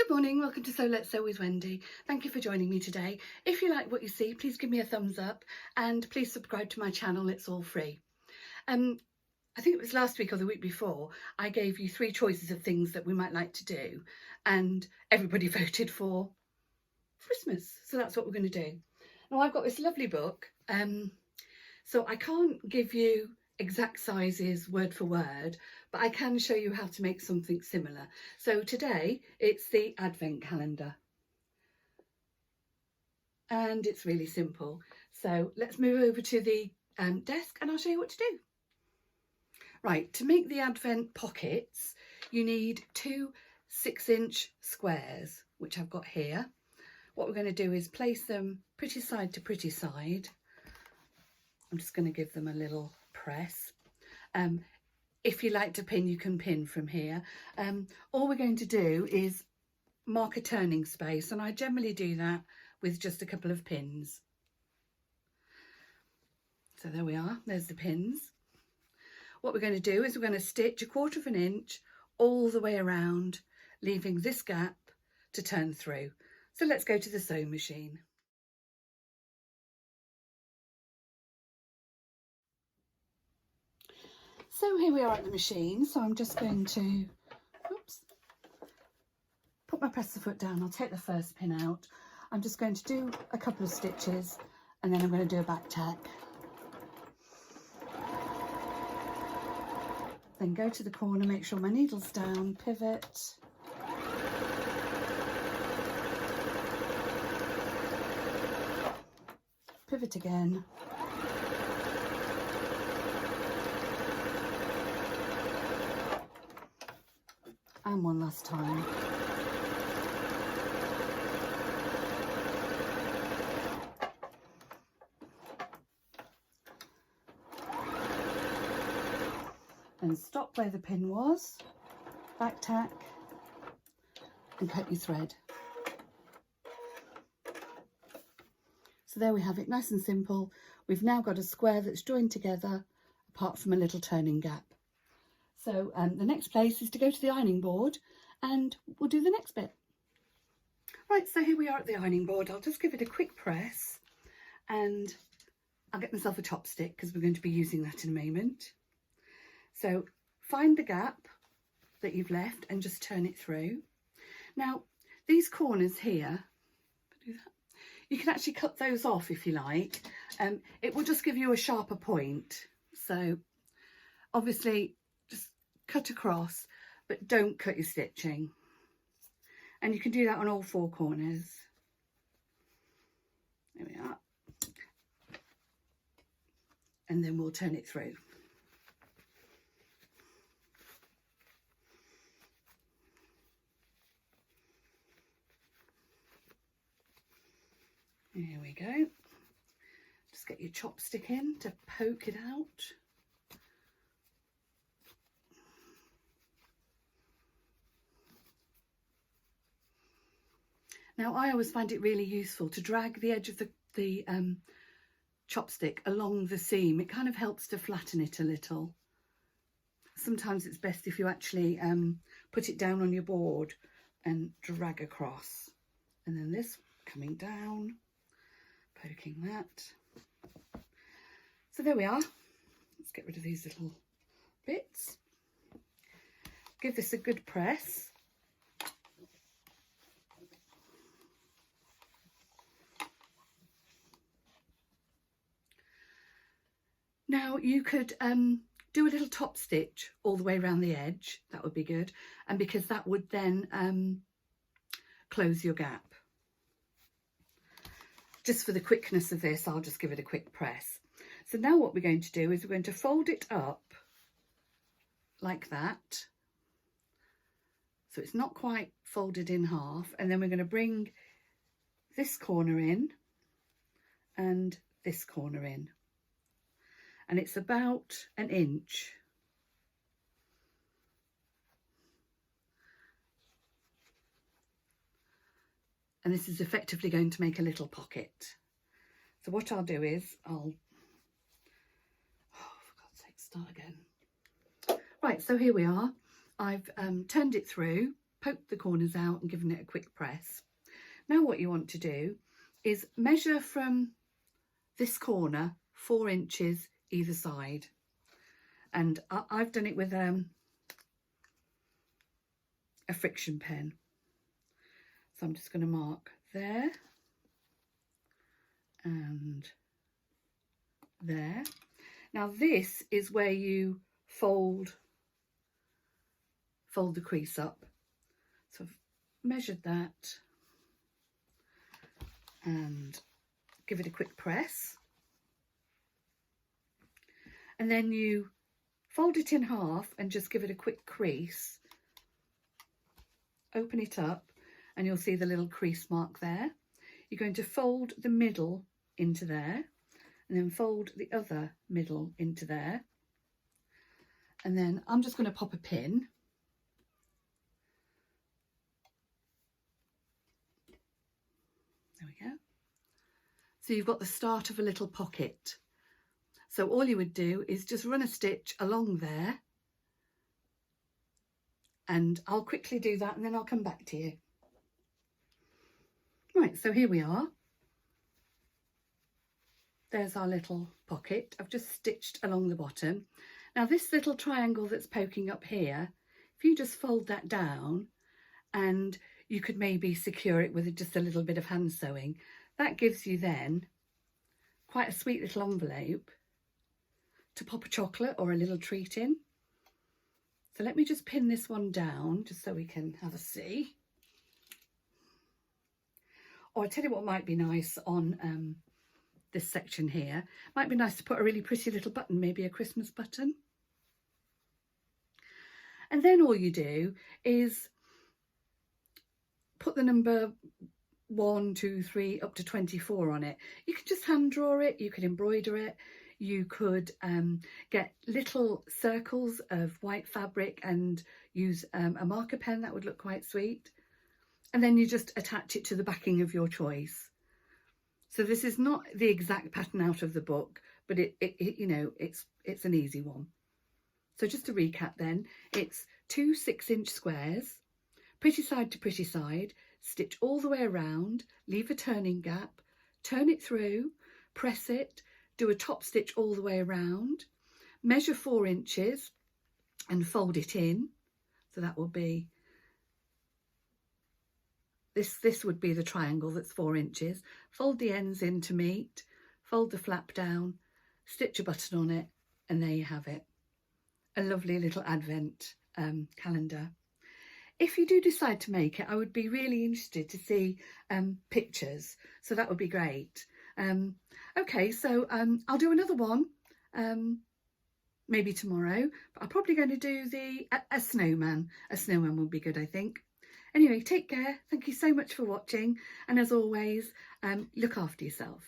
Good morning, welcome to So Let's Sew with Wendy. Thank you for joining me today. If you like what you see, please give me a thumbs up and please subscribe to my channel, it's all free. I think it was last week or the week before, I gave you 3 choices of things that we might like to do and everybody voted for Christmas. So that's what we're going to do. Now I've got this lovely book, so I can't give you exact sizes word for word, but I can show you how to make something similar. So today it's the advent calendar and it's really simple. So let's move over to the desk and I'll show you what to do. Right, to make the advent pockets you need 2 6-inch squares, which I've got here. What we're going to do is place them pretty side to pretty side. I'm just going to give them a little press. If you like to pin, you can pin from here. All we're going to do is mark a turning space, and I generally do that with just a couple of pins. So there we are, there's the pins. What we're going to do is we're going to stitch 1/4 inch all the way around, leaving this gap to turn through. So let's go to the sewing machine. So here we are at the machine, so I'm just going to put my presser foot down. I'll take the first pin out. I'm just going to do a couple of stitches and then I'm going to do a back tack. Then go to the corner, make sure my needle's down, pivot. Pivot again. And one last time. And stop where the pin was, back tack, and cut your thread. So there we have it, nice and simple. We've now got a square that's joined together apart from a little turning gap. So the next place is to go to the ironing board and we'll do the next bit. Right, so here we are at the ironing board. I'll just give it a quick press and I'll get myself a chopstick because we're going to be using that in a moment. So find the gap that you've left and just turn it through. Now these corners here, you can actually cut those off if you like. It will just give you a sharper point. So obviously just cut across, but don't cut your stitching. And you can do that on all 4 corners. There we are. And then we'll turn it through. Here we go. Just get your chopstick in to poke it out. Now I always find it really useful to drag the edge of the chopstick along the seam. It kind of helps to flatten it a little. Sometimes it's best if you actually put it down on your board and drag across. And then this coming down, poking that. So there we are. Let's get rid of these little bits. Give this a good press. Now you could do a little top stitch all the way around the edge. That would be good. And because that would then close your gap. Just for the quickness of this, I'll just give it a quick press. So now what we're going to do is we're going to fold it up like that. So it's not quite folded in half. And then we're going to bring this corner in and this corner in. And it's about 1 inch. And this is effectively going to make a little pocket. So what I'll do is for God's sake, start again. Right, so here we are. I've turned it through poked the corners out and given it a quick press. Now what you want to do is measure from this corner 4 inches either side, and I've done it with a friction pen, so I'm just going to mark there and there. Now this is where you fold the crease up. So I've measured that and give it a quick press, and then you fold it in half and just give it a quick crease. Open it up and you'll see the little crease mark there. You're going to fold the middle into there, and then fold the other middle into there, and then I'm just going to pop a pin. There we go. So you've got the start of a little pocket. So all you would do is just run a stitch along there, and I'll quickly do that and then I'll come back to you. Right, so here we are. There's our little pocket. I've just stitched along the bottom. Now this little triangle that's poking up here, if you just fold that down, and you could maybe secure it with just a little bit of hand sewing, that gives you then quite a sweet little envelope to pop a chocolate or a little treat in. So let me just pin this one down just so we can have a see. Or I'll tell you what might be nice on this section here. Might be nice to put a really pretty little button, maybe a Christmas button. And then all you do is put the number 1, 2, 3 up to 24 on it. You can just hand draw it, you can embroider it, you could get little circles of white fabric and use a marker pen. That would look quite sweet. And then you just attach it to the backing of your choice. So this is not the exact pattern out of the book, but it you know, it's an easy one. So just to recap then, it's 2 6-inch squares, pretty side to pretty side, stitch all the way around, leave a turning gap, turn it through, press it, do a top stitch all the way around, measure 4 inches and fold it in. So that will be, this would be the triangle that's 4 inches. Fold the ends in to meet, fold the flap down, stitch a button on it, and there you have it. A lovely little advent calendar. If you do decide to make it, I would be really interested to see pictures, so that would be great. Okay, so I'll do another one maybe tomorrow, but I'm probably going to do a snowman. A snowman would be good, I think. Anyway, take care. Thank you so much for watching, and as always, look after yourself.